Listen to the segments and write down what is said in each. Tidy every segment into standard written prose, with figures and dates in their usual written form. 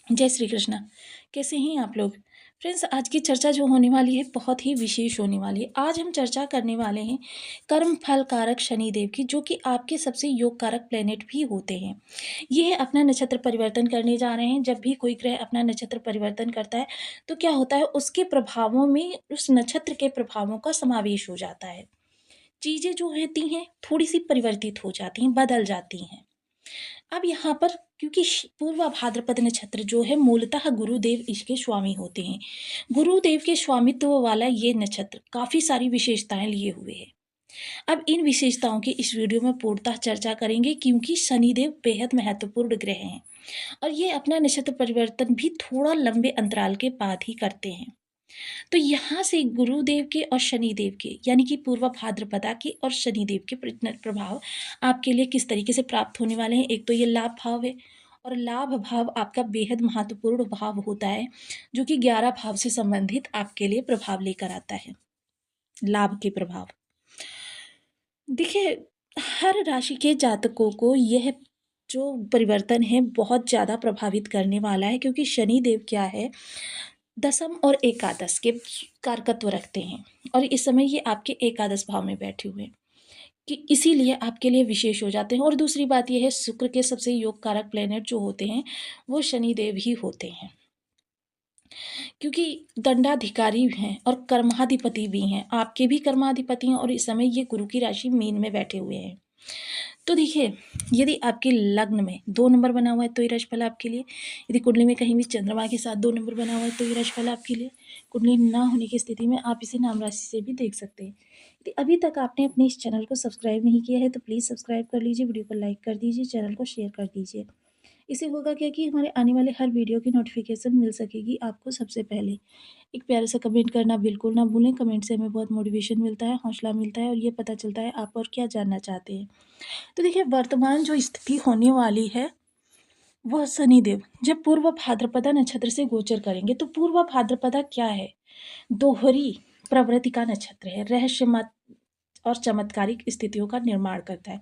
जय श्री कृष्णा। कैसे हैं आप लोग? फ्रेंड्स, आज की चर्चा जो होने वाली है बहुत ही विशेष होने वाली है। आज हम चर्चा करने वाले हैं कर्म फल कारक शनिदेव की, जो कि आपके सबसे योग कारक प्लेनेट भी होते हैं। ये अपना नक्षत्र परिवर्तन करने जा रहे हैं। जब भी कोई ग्रह अपना नक्षत्र परिवर्तन करता है तो क्या होता है, उसके प्रभावों में उस नक्षत्र के प्रभावों का समावेश हो जाता है। चीज़ें जो रहती हैं थोड़ी सी परिवर्तित हो जाती हैं, बदल जाती हैं। अब यहाँ पर क्योंकि पूर्वा भाद्रपद नक्षत्र जो है मूलतः गुरुदेव इसके स्वामी होते हैं। गुरुदेव के स्वामित्व वाला ये नक्षत्र काफ़ी सारी विशेषताएं लिए हुए है। अब इन विशेषताओं की इस वीडियो में पूर्णतः चर्चा करेंगे, क्योंकि शनिदेव बेहद महत्वपूर्ण ग्रह हैं और ये अपना नक्षत्र परिवर्तन भी थोड़ा लंबे अंतराल के बाद ही करते हैं। तो यहाँ से गुरुदेव के और शनिदेव के, यानी कि पूर्व भाद्रपदा के और शनिदेव के प्रभाव आपके लिए किस तरीके से प्राप्त होने वाले हैं। एक तो ये लाभ भाव है, और लाभ भाव आपका बेहद महत्वपूर्ण भाव होता है, जो कि 11 भाव से संबंधित आपके लिए प्रभाव लेकर आता है। लाभ के प्रभाव देखिए, हर राशि के जातकों को यह जो परिवर्तन है बहुत ज़्यादा प्रभावित करने वाला है, क्योंकि शनिदेव क्या है, दसम और एकादश के कारकत्व रखते हैं और इस समय ये आपके एकादश भाव में बैठे हुए हैं, कि इसीलिए आपके लिए विशेष हो जाते हैं। और दूसरी बात यह है, शुक्र के सबसे योग कारक प्लेनेट जो होते हैं वो शनिदेव ही होते हैं, क्योंकि दंडाधिकारी हैं और कर्माधिपति भी हैं। आपके भी कर्माधिपति हैं और इस समय ये गुरु की राशि मीन में बैठे हुए हैं। तो देखिए, यदि आपके लग्न में 2 नंबर बना हुआ है तो ये राशिफल आपके लिए। यदि कुंडली में कहीं भी चंद्रमा के साथ 2 नंबर बना हुआ है तो ये राशिफल आपके लिए। कुंडली ना होने की स्थिति में आप इसे नाम राशि से भी देख सकते हैं। यदि अभी तक आपने अपने इस चैनल को सब्सक्राइब नहीं किया है तो प्लीज़ सब्सक्राइब कर लीजिए, वीडियो को लाइक कर दीजिए, चैनल को शेयर कर दीजिए। इससे होगा क्या कि हमारे आने वाले हर वीडियो की नोटिफिकेशन मिल सकेगी आपको सबसे पहले। एक प्यारा सा कमेंट करना बिल्कुल ना भूलें। कमेंट से हमें बहुत मोटिवेशन मिलता है, हौसला मिलता है और ये पता चलता है आप और क्या जानना चाहते हैं। तो देखिए, वर्तमान जो स्थिति होने वाली है वह शनिदेव जब पूर्व भाद्रपदा नक्षत्र से गोचर करेंगे। तो पूर्व भाद्रपदा क्या है, दोहरी प्रवृत्ति का नक्षत्र है, रहस्यमय और चमत्कारिक स्थितियों का निर्माण करता है।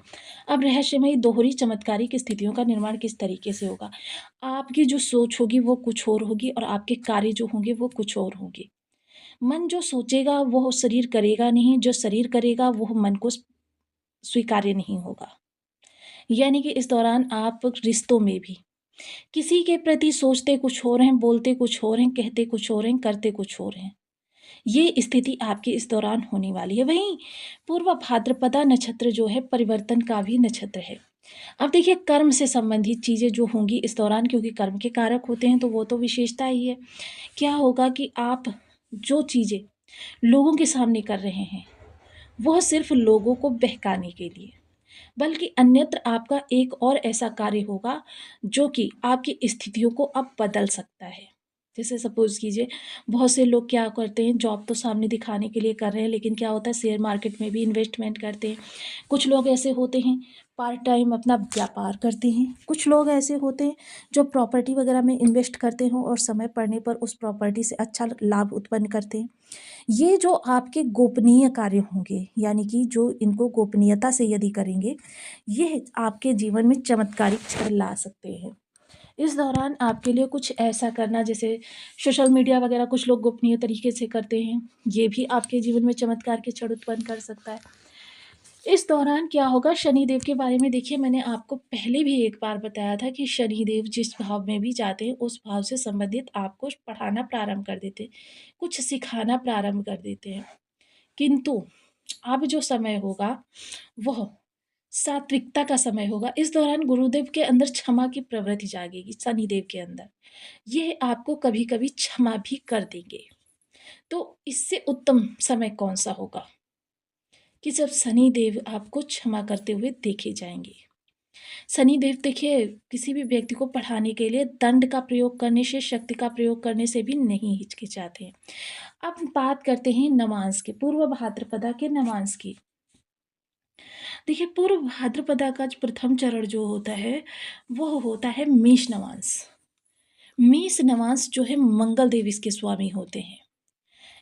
अब रहस्यमय दोहरी चमत्कारिक स्थितियों का निर्माण किस तरीके से होगा, आपकी जो सोच होगी वो कुछ और होगी और आपके कार्य जो होंगे वो कुछ और होंगे। मन जो सोचेगा वो शरीर करेगा नहीं, जो शरीर करेगा वो मन को स्वीकार्य नहीं होगा। यानी कि इस दौरान आप रिश्तों में भी किसी के प्रति सोचते कुछ और हैं, बोलते कुछ और हैं, कहते कुछ और हैं, करते कुछ और हैं। ये स्थिति आपकी इस दौरान होने वाली है। वहीं पूर्व भाद्रपदा नक्षत्र जो है परिवर्तन का भी नक्षत्र है। अब देखिए, कर्म से संबंधित चीज़ें जो होंगी इस दौरान, क्योंकि कर्म के कारक होते हैं तो वो तो विशेषता ही है। क्या होगा कि आप जो चीज़ें लोगों के सामने कर रहे हैं वह सिर्फ लोगों को बहकाने के लिए, बल्कि अन्यत्र आपका एक और ऐसा कार्य होगा जो कि आपकी स्थितियों को अब बदल सकता है। जैसे सपोज़ कीजिए, बहुत से लोग क्या करते हैं, जॉब तो सामने दिखाने के लिए कर रहे हैं, लेकिन क्या होता है शेयर मार्केट में भी इन्वेस्टमेंट करते हैं। कुछ लोग ऐसे होते हैं पार्ट टाइम अपना व्यापार करते हैं। कुछ लोग ऐसे होते हैं जो प्रॉपर्टी वगैरह में इन्वेस्ट करते हैं और समय पड़ने पर उस प्रॉपर्टी से अच्छा लाभ उत्पन्न करते हैं। ये जो आपके गोपनीय कार्य होंगे, यानी कि जो इनको गोपनीयता से यदि करेंगे, ये आपके जीवन में चमत्कारिक क्षण ला सकते हैं। इस दौरान आपके लिए कुछ ऐसा करना, जैसे सोशल मीडिया वगैरह कुछ लोग गोपनीय तरीके से करते हैं, ये भी आपके जीवन में चमत्कार के क्षण उत्पन्न कर सकता है। इस दौरान क्या होगा, शनिदेव के बारे में देखिए, मैंने आपको पहले भी एक बार बताया था कि शनिदेव जिस भाव में भी जाते हैं उस भाव से संबंधित आपको पढ़ाना प्रारंभ कर देते हैं, कुछ सिखाना प्रारंभ कर देते हैं। किंतु अब जो समय होगा वह सात्विकता का समय होगा। इस दौरान गुरुदेव के अंदर क्षमा की प्रवृत्ति जागेगी, शनिदेव के अंदर। ये आपको कभी-कभी क्षमा भी कर देंगे। तो इससे उत्तम समय कौन-सा होगा कि जब शनिदेव आपको क्षमा करते हुए देखे जाएँगे। शनिदेव देखिए, किसी भी व्यक्ति को पढ़ाने के लिए दंड का प्रयोग करने से, शक्ति का प्रयोग करने से भी नहीं हिचकिचाते हैं। अब बात करते हैं नवांश की, पूर्व भाद्रपदा के नवांश की। देखिए, पूर्व भाद्रपदा का जो प्रथम चरण जो होता है वो होता है मेष नवांश। मेष नवांश जो है मंगल देव इसके स्वामी होते हैं।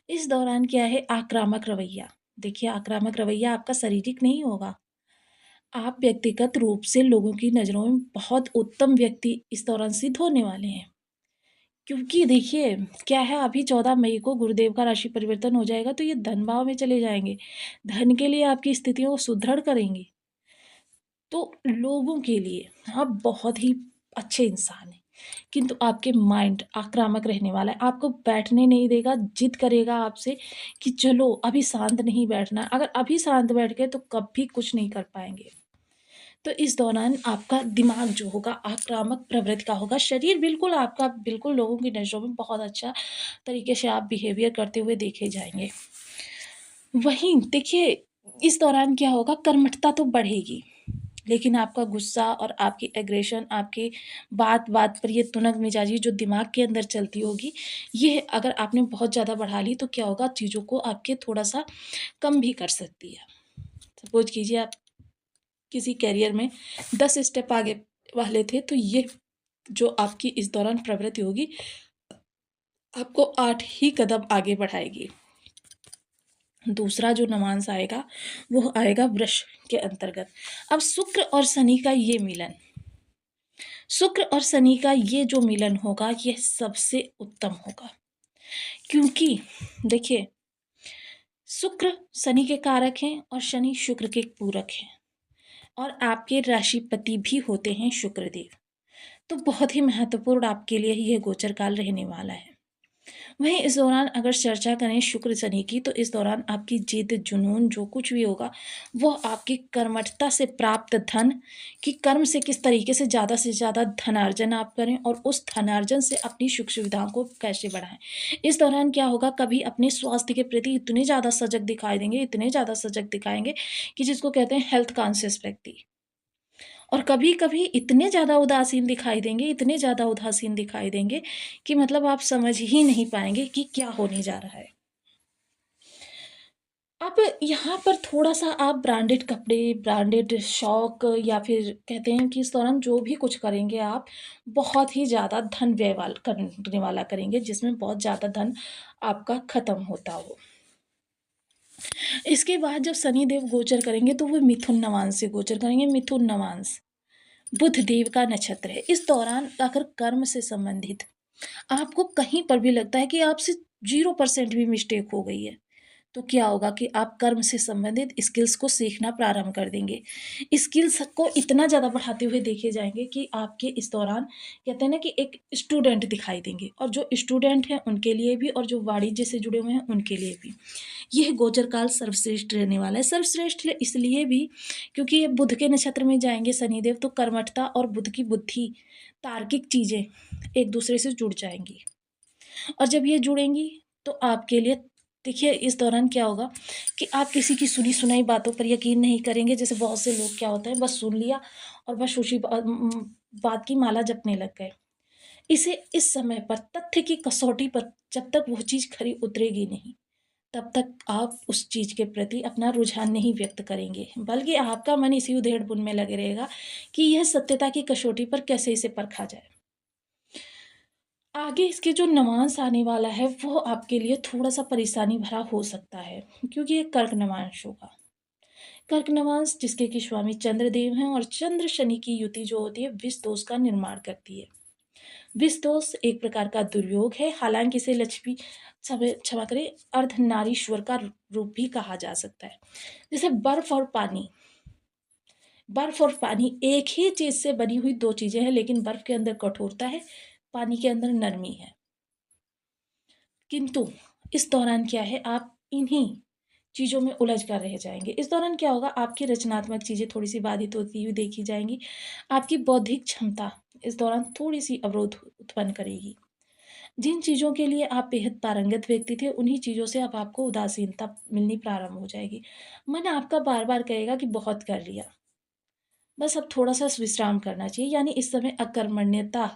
इस दौरान क्या है, आक्रामक रवैया। देखिए, आक्रामक रवैया आपका शारीरिक नहीं होगा, आप व्यक्तिगत रूप से लोगों की नज़रों में बहुत उत्तम व्यक्ति इस दौरान सिद्ध होने वाले हैं। क्योंकि देखिए क्या है, अभी 14 मई को गुरुदेव का राशि परिवर्तन हो जाएगा तो ये धन भाव में चले जाएँगे। धन के लिए आपकी स्थितियों को सुदृढ़ करेंगे। तो लोगों के लिए आप बहुत ही अच्छे इंसान हैं, किंतु आपके माइंड आक्रामक रहने वाला है, आपको बैठने नहीं देगा, जिद करेगा आपसे कि चलो अभी शांत नहीं बैठना है। अगर अभी शांत बैठ गए तो कभी कुछ नहीं कर पाएँगे। तो इस दौरान आपका दिमाग जो होगा आक्रामक प्रवृत्ति का होगा, शरीर बिल्कुल आपका बिल्कुल लोगों की नज़रों में बहुत अच्छा तरीके से आप बिहेवियर करते हुए देखे जाएँगे। वहीं देखिए इस दौरान क्या होगा, कर्मठता तो बढ़ेगी, लेकिन आपका गुस्सा और आपकी एग्रेशन, आपकी बात-बात पर ये तुनक-मिजाजी जो दिमाग के अंदर चलती होगी, ये अगर आपने बहुत ज़्यादा बढ़ा ली तो क्या होगा, चीज़ों को आपके थोड़ा-सा कम भी कर सकती है। सपोज़ कीजिए आप किसी करियर में 10 स्टेप आगे वाले थे, तो ये जो आपकी इस दौरान प्रवृत्ति होगी, आपको 8 ही कदम आगे बढ़ाएगी। दूसरा जो नवांश आएगा, वो आएगा वृष के अंतर्गत। अब शुक्र और शनि का ये मिलन, शुक्र और शनि का ये जो मिलन होगा, ये सबसे उत्तम होगा। क्योंकि देखिए, शुक्र शनि के कारक हैं और शनि शुक्र के पूरक हैं और आपके राशिपति भी होते हैं शुक्रदेव। तो बहुत ही महत्वपूर्ण आपके लिए ये गोचर काल रहने वाला है। वहीं इस दौरान अगर चर्चा करें शुक्र शनि की, तो इस दौरान आपकी जिद, जुनून जो कुछ भी होगा, वो आपकी कर्मठता से प्राप्त धन कि कर्म से किस तरीके से ज़्यादा धनार्जन आप करें और उस धनार्जन से अपनी सुख सुविधाओं को कैसे बढ़ाएँ। इस दौरान क्या होगा, कभी अपने स्वास्थ्य के प्रति इतने ज़्यादा सजग दिखाई देंगे, इतने ज़्यादा सजग दिखाएँगे कि जिसको कहते हैं हेल्थ कॉन्शियस व्यक्ति। और कभी-कभी इतने ज़्यादा उदासीन दिखाई देंगे, इतने ज़्यादा उदासीन दिखाई देंगे कि मतलब आप समझ ही नहीं पाएँगे कि क्या होने जा रहा है। अब यहाँ पर थोड़ा-सा आप ब्रांडेड कपड़े, ब्रांडेड शौक या फिर कहते हैं कि इस दौरान जो भी कुछ करेंगे आप, बहुत ही ज़्यादा धन व्यय करने वाला करेंगे, जिसमें बहुत ज़्यादा धन आपका खत्म होता हो। इसके बाद जब शनिदेव गोचर करेंगे, तो वो मिथुन नवांश से गोचर करेंगे, मिथुन नवांश। बुध देव का नक्षत्र है। इस दौरान अगर कर्म से संबंधित आपको कहीं पर भी लगता है कि आपसे 0% भी मिस्टेक हो गई है, तो क्या होगा कि आप कर्म से संबंधित स्किल्स को सीखना प्रारंभ कर देंगे। स्किल्स को इतना ज़्यादा बढ़ाते हुए देखे जाएँगे कि आपके इस दौरान कहते हैं ना कि एक स्टूडेंट दिखाई देंगे और जो स्टूडेंट हैं उनके लिए भी और जो वाणिज्य से जुड़े हुए हैं उनके लिए भी। यह गोचर काल सर्वश्रेष्ठ रहने वाला है। सर्वश्रेष्ठ इसलिए भी क्योंकि ये बुध के नक्षत्र में जाएँगे शनिदेव, तो कर्मठता और बुध की बुद्धि, तार्किक चीज़ें एक दूसरे से जुड़ जाएँगी और जब ये जुड़ेंगी तो आपके लिए देखिए इस दौरान क्या होगा कि आप किसी की सुनी-सुनाई बातों पर यकीन नहीं करेंगे। जैसे बहुत से लोग क्या होता है, बस सुन लिया और बस उसी बात की माला जपने लग गए। इसे इस समय पर तथ्य की कसौटी पर जब तक वो चीज़ खरी उतरेगी नहीं, तब तक आप उस चीज़ के प्रति अपना रुझान नहीं व्यक्त करेंगे, बल्कि आपका मन इसी उधेड़-बुन में लगे रहेगा कि यह सत्यता की कसौटी पर कैसे इसे परखा जाए। आगे इसके जो नवांश आने वाला है, वो आपके लिए थोड़ा-सा परेशानी भरा हो सकता है, क्योंकि ये कर्क नवांश होगा। कर्क नवांश जिसके कि स्वामी चंद्रदेव हैं और चंद्र शनि की युति जो होती है, विष दोष का निर्माण करती है। विष दोष एक प्रकार का दुर्योग है, हालाँकि इसे लक्ष्मी क्षमा करें अर्धनारीश्वर का रूप भी कहा जा सकता है। जैसे बर्फ और पानी एक ही चीज़ से बनी हुई 2 चीज़ें हैं, लेकिन बर्फ के अंदर कठोरता है, पानी के अंदर नरमी है। किंतु इस दौरान क्या है, आप इन्हीं चीज़ों में उलझ कर रह जाएँगे। इस दौरान क्या होगा, आपकी रचनात्मक चीज़ें थोड़ी-सी बाधित होती हुई देखी जाएँगी। आपकी बौद्धिक क्षमता इस दौरान थोड़ी-सी अवरोध उत्पन्न करेगी। जिन चीज़ों के लिए आप बेहद पारंगत व्यक्ति थे, उन्हीं चीज़ों से अब आपको उदासीनता मिलनी प्रारंभ हो जाएगी। मन आपका बार-बार कहेगा कि बहुत कर लिया, बस अब थोड़ा-सा विश्राम करना चाहिए, यानी इस समय अकर्मण्यता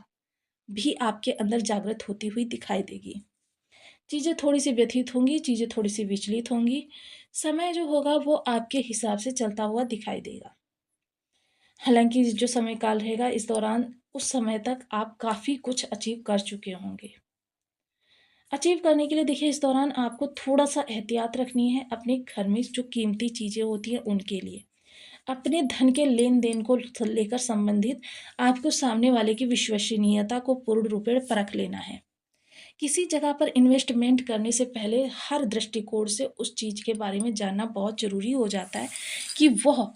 भी आपके अंदर जागृत होती हुई दिखाई देगी। चीज़ें थोड़ी-सी व्यथित होंगी, चीज़ें थोड़ी-सी विचलित होंगी। समय जो होगा वो आपके हिसाब से चलता हुआ दिखाई देगा। हालाँकि जो समय काल रहेगा इस दौरान उस समय तक आप काफ़ी कुछ अचीव कर चुके होंगे। अचीव करने के लिए देखिए इस दौरान आपको थोड़ा-सा एहतियात रखनी है अपने घर में जो कीमती चीज़ें होती हैं उनके लिए। अपने धन के लेन-देन को लेकर संबंधित आपको सामने वाले की विश्वसनीयता को पूर्ण रूपेण परख लेना है। किसी जगह पर इन्वेस्टमेंट करने से पहले हर दृष्टिकोण से उस चीज़ के बारे में जानना बहुत ज़रूरी हो जाता है कि वह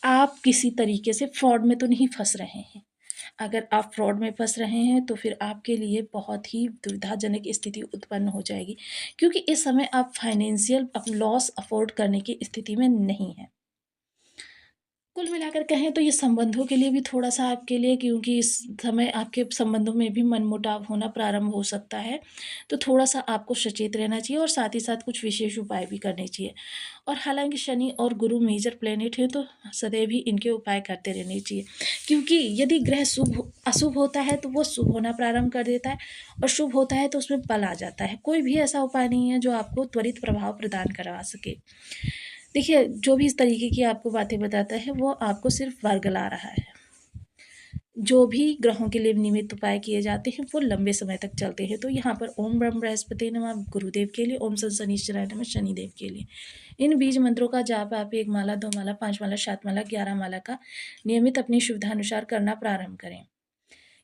आप किसी तरीके से फ्रॉड में तो नहीं फँस रहे हैं। अगर आप फ्रॉड में फँस रहे हैं तो फिर आपके लिए बहुत ही दुविधाजनक स्थिति उत्पन्न हो जाएगी, क्योंकि इस समय आप फाइनेंशियल लॉस अफ़ोर्ड करने की स्थिति में नहीं हैं। कुल मिलाकर कहें तो ये संबंधों के लिए भी थोड़ा-सा आपके लिए, क्योंकि इस समय आपके संबंधों में भी मनमुटाव होना प्रारंभ हो सकता है, तो थोड़ा-सा आपको सचेत रहना चाहिए और साथ ही साथ कुछ विशेष उपाय भी करने चाहिए। और हालाँकि शनि और गुरु मेजर प्लैनेट हैं, तो सदैव ही इनके उपाय करते रहने चाहिए, क्योंकि यदि ग्रह अशुभ होता है, तो वो शुभ होना प्रारंभ कर देता है और शुभ होता है, तो उसमें बल आ जाता है। कोई भी ऐसा उपाय नहीं है, जो आपको त्वरित प्रभाव प्रदान करवा सके। देखिए, जो भी इस तरीके की आपको बातें बताता है, वो आपको सिर्फ़ वर्गला रहा है। जो भी ग्रहों के लिए निमित्त उपाय किए जाते हैं, वो लंबे समय तक चलते हैं। तो यहाँ पर ओम ब्रह्म बृहस्पति नमः गुरुदेव के लिए, ओम सं शनिश्चराय नमः शनिदेव के लिए। इन बीज मंत्रों का जाप आप 1 माला, 2 माला, 5 माला, 7 माला, 11 माला का नियमित अपनी सुविधानुसार करना प्रारंभ करें।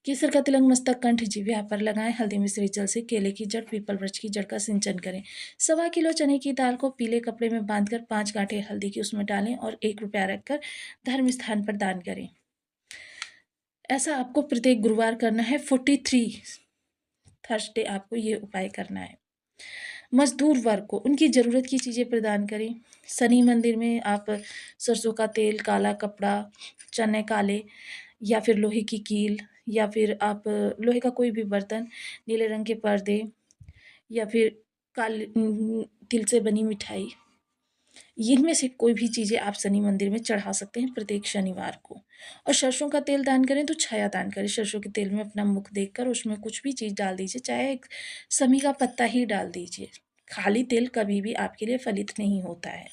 केसर का तिलक मस्तक, कंठ, जिह्वा पर लगाएं। हल्दी मिश्रित जल से केले की जड़, पीपल वृक्ष की जड़ का सिंचन करें। 1.25 किलो चने की दाल को पीले कपड़े में बांधकर 5 गांठें हल्दी की उसमें डालें और 1 रुपया रखकर धर्म स्थान पर दान करें। ऐसा आपको प्रत्येक गुरुवार करना है। 43 थर्सडे आपको ये उपाय करना है। मजदूर वर्ग को उनकी ज़रूरत की चीज़ें प्रदान करें। शनि मंदिर में आप सरसों का तेल, काला कपड़ा, चने काले या फिर लोहे की कील, या फिर आप लोहे का कोई भी बर्तन, नीले रंग के पर्दे, या फिर तिल से बनी मिठाई, इनमें से कोई भी चीज़ें आप शनि मंदिर में चढ़ा सकते हैं प्रत्येक शनिवार को। और सरसों का तेल दान करें तो छाया दान करें। सरसों के तेल में अपना मुख देखकर उसमें कुछ भी चीज़ डाल दीजिए, चाहे एक समी का पत्ता ही डाल दीजिए। खाली तेल कभी भी आपके लिए फलित नहीं होता है।